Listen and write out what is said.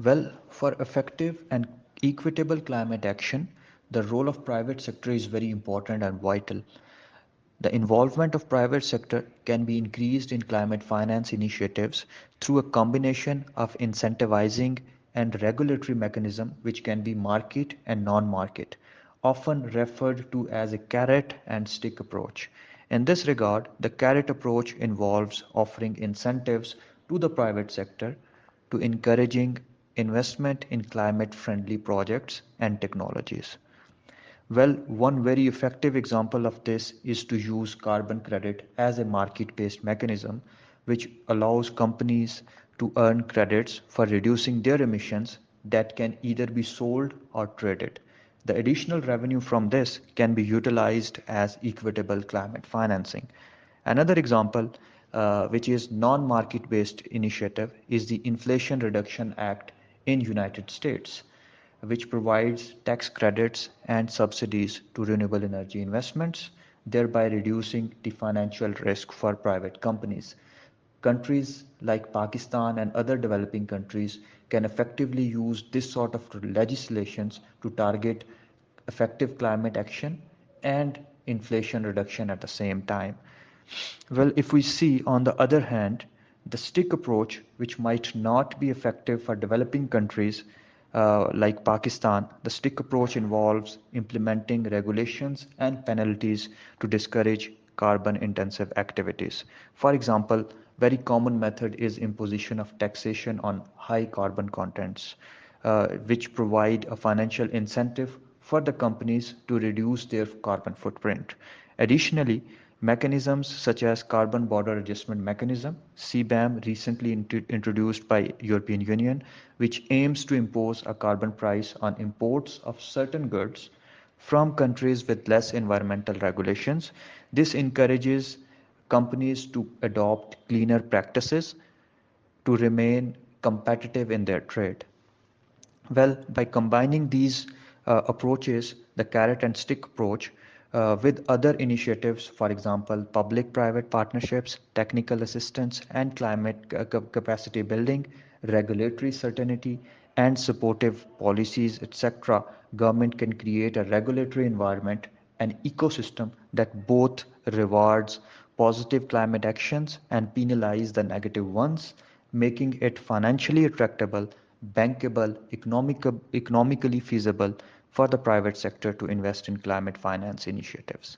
Well, for effective and equitable climate action, the role of private sector is very important and vital. The involvement of private sector can be increased in climate finance initiatives through a combination of incentivizing and regulatory mechanism which can be market and non-market, often referred to as a carrot and stick approach. In this regard, the carrot approach involves offering incentives to the private sector to encouraging investment in climate-friendly projects and technologies. Well, one very effective example of this is to use carbon credit as a market-based mechanism, which allows companies to earn credits for reducing their emissions that can either be sold or traded. The additional revenue from this can be utilized as equitable climate financing. Another example, which is non-market based initiative, is the Inflation Reduction Act in United States, which provides tax credits and subsidies to renewable energy investments, thereby reducing the financial risk for private companies. Countries like Pakistan and other developing countries can effectively use this sort of legislations to target effective climate action and inflation reduction at the same time. Well, if we see on the other hand, the stick approach, which might not be effective for developing countries like Pakistan, the stick approach involves implementing regulations and penalties to discourage carbon intensive activities. For example, very common method is imposition of taxation on high carbon contents, which provide a financial incentive for the companies to reduce their carbon footprint. Additionally, mechanisms such as Carbon Border Adjustment Mechanism, CBAM, recently introduced by European Union, which aims to impose a carbon price on imports of certain goods from countries with less environmental regulations. This encourages companies to adopt cleaner practices to remain competitive in their trade. Well, by combining these approaches, the carrot and stick approach, with other initiatives, for example, public-private partnerships, technical assistance, and climate capacity building, regulatory certainty, and supportive policies, etc., government can create a regulatory environment, an ecosystem that both rewards positive climate actions and penalize the negative ones, making it financially attractable, bankable, economically feasible for the private sector to invest in climate finance initiatives.